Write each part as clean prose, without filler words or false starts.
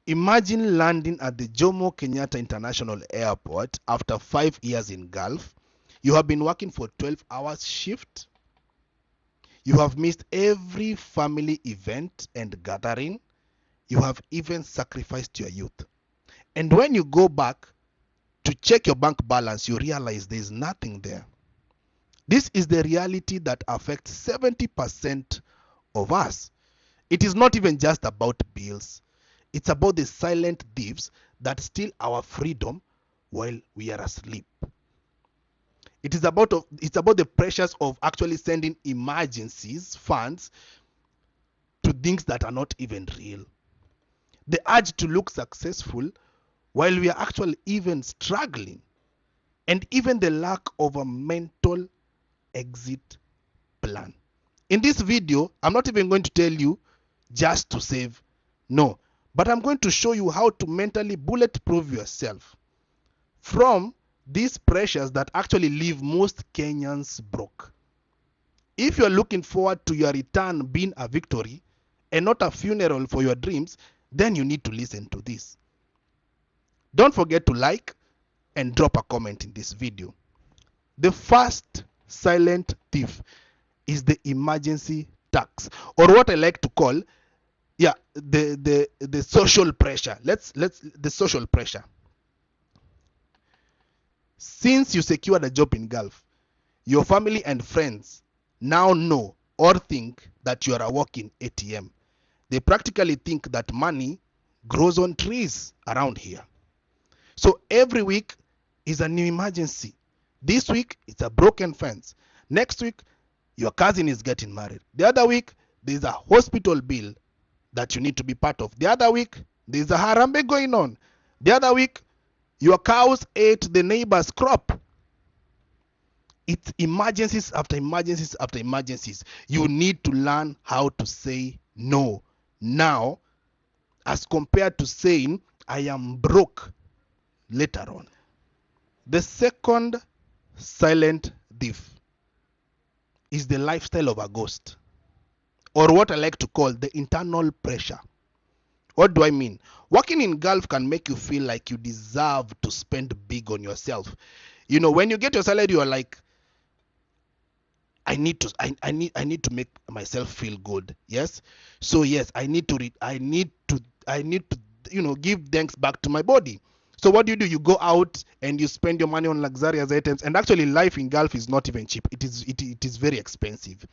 Imagine landing at the Jomo Kenyatta International Airport after 5 years in Gulf. You have been working for 12 hours shift. You have missed every family event and gathering. You have even sacrificed your youth. And when you go back to check your bank balance, you realize there is nothing there. This is the reality that affects 70% of us. It is not even just about bills. It's about the silent thieves that steal our freedom while we are asleep. It's about the pressures of actually sending emergencies funds to things that are not even real. The urge to look successful while we are actually even struggling, and even the lack of a mental exit plan. In this video, I'm not even going to tell you just to save. No, but I'm going to show you how to mentally bulletproof yourself from these pressures that actually leave most Kenyans broke. If you're looking forward to your return being a victory and not a funeral for your dreams, then you need to listen to this. Don't forget to like and drop a comment in this video. The first silent thief is the emergency tax, or what I like to call, the social pressure. Let's the social pressure. Since you secured a job in Gulf, your family and friends now know or think that you are a walking ATM. They practically think that money grows on trees around here. So every week is a new emergency. This week it's a broken fence. Next week your cousin is getting married. The other week there's a hospital bill that you need to be part of. The other week there's a harambe going on. The other week your cows ate the neighbor's crop. It's emergencies after emergencies after emergencies. You need to learn how to say no now, as compared to saying I am broke later on. The second silent thief is the lifestyle of a ghost, or what I like to call the internal pressure. What do I mean? Working in Gulf can make you feel like you deserve to spend big on yourself. You know, when you get your salary, you're like, I need to make myself feel good. Yes. So yes, I need to give thanks back to my body. So what do? You go out and you spend your money on luxurious items, and actually life in Gulf is not even cheap. It is very expensive.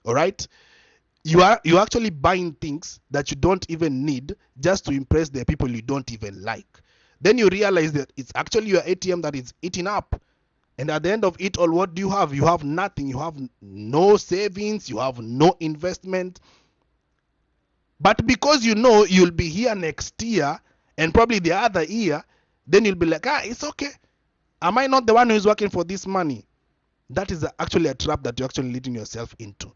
All right? You actually buying things that you don't even need just to impress the people you don't even like. Then you realize that it's actually your ATM that is eating up. And at the end of it all, what do you have? You have nothing. You have no savings. You have no investment. But because you know you'll be here next year and probably the other year, then you'll be like, it's okay. Am I not the one who is working for this money? That is actually a trap that you're actually leading yourself into.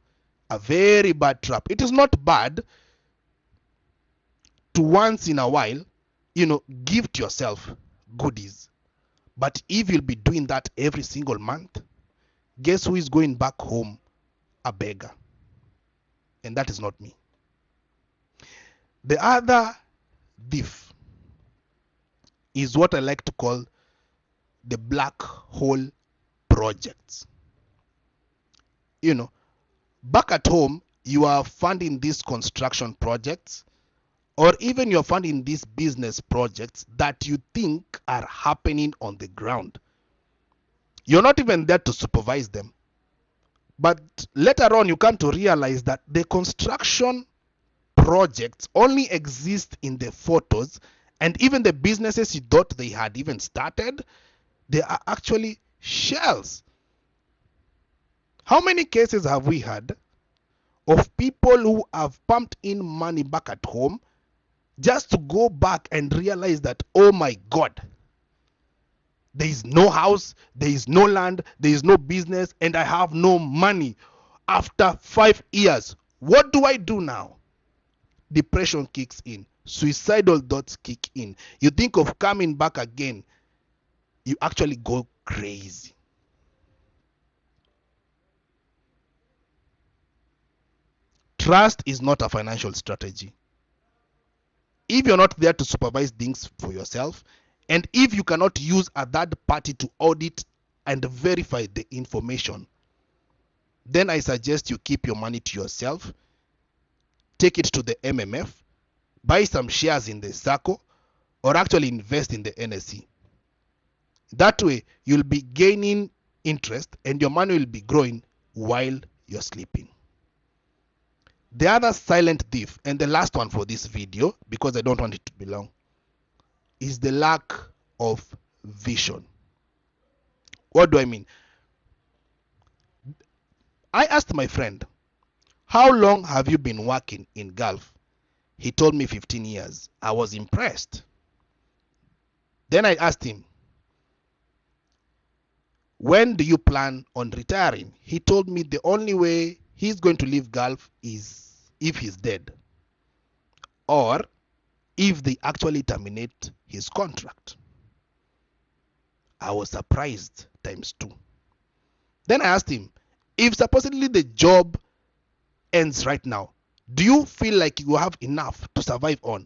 A very bad trap. It is not bad to once in a while, gift yourself goodies. But if you'll be doing that every single month, guess who is going back home a beggar? And that is not me. The other thief is what I like to call the black hole projects. Back at home, you are funding these construction projects, or even you're funding these business projects that you think are happening on the ground. You're not even there to supervise them. But later on, you come to realize that the construction projects only exist in the photos, and even the businesses you thought they had even started, they are actually shells. How many cases have we had of people who have pumped in money back at home just to go back and realize that, oh my God, there is no house, there is no land, there is no business, and I have no money. After 5 years, what do I do now? Depression kicks in. Suicidal thoughts kick in. You think of coming back again. You actually go crazy. Trust is not a financial strategy. If you're not there to supervise things for yourself, and if you cannot use a third party to audit and verify the information, then I suggest you keep your money to yourself, take it to the MMF, buy some shares in the SACCO, or actually invest in the NSE. That way, you'll be gaining interest and your money will be growing while you're sleeping. The other silent thief, and the last one for this video, because I don't want it to be long, is the lack of vision. What do I mean? I asked my friend, how long have you been working in Gulf? He told me 15 years. I was impressed. Then I asked him, when do you plan on retiring? He told me the only way he's going to leave Gulf is if he's dead, or if they actually terminate his contract. I was surprised times 2. Then I asked him, if supposedly the job ends right now, do you feel like you have enough to survive on?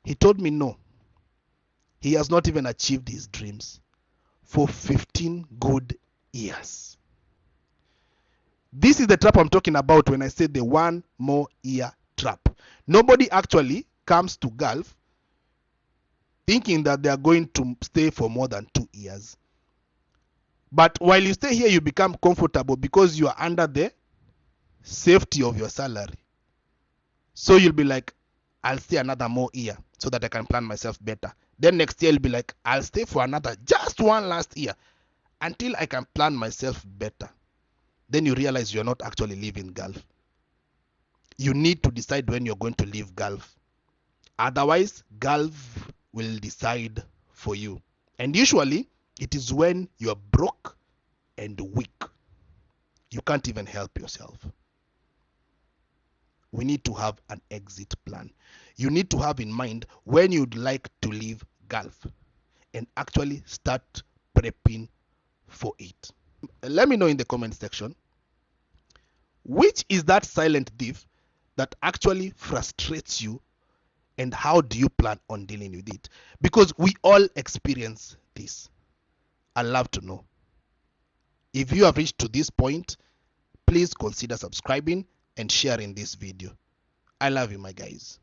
He told me no. He has not even achieved his dreams for 15 good years. This is the trap I'm talking about when I say the 1 more year trap. Nobody actually comes to Gulf thinking that they are going to stay for more than 2 years. But while you stay here, you become comfortable because you are under the safety of your salary. So you'll be like, I'll stay another more year so that I can plan myself better. Then next year you'll be like, I'll stay for another, just one last year until I can plan myself better. Then you realize you're not actually leaving Gulf. You need to decide when you're going to leave Gulf. Otherwise, Gulf will decide for you. And usually, it is when you're broke and weak. You can't even help yourself. We need to have an exit plan. You need to have in mind when you'd like to leave Gulf and actually start prepping for it. Let me know in the comment section, which is that silent thief that actually frustrates you, and how do you plan on dealing with it? Because we all experience this. I'd love to know. If you have reached to this point, please consider subscribing and sharing this video. I love you, my guys.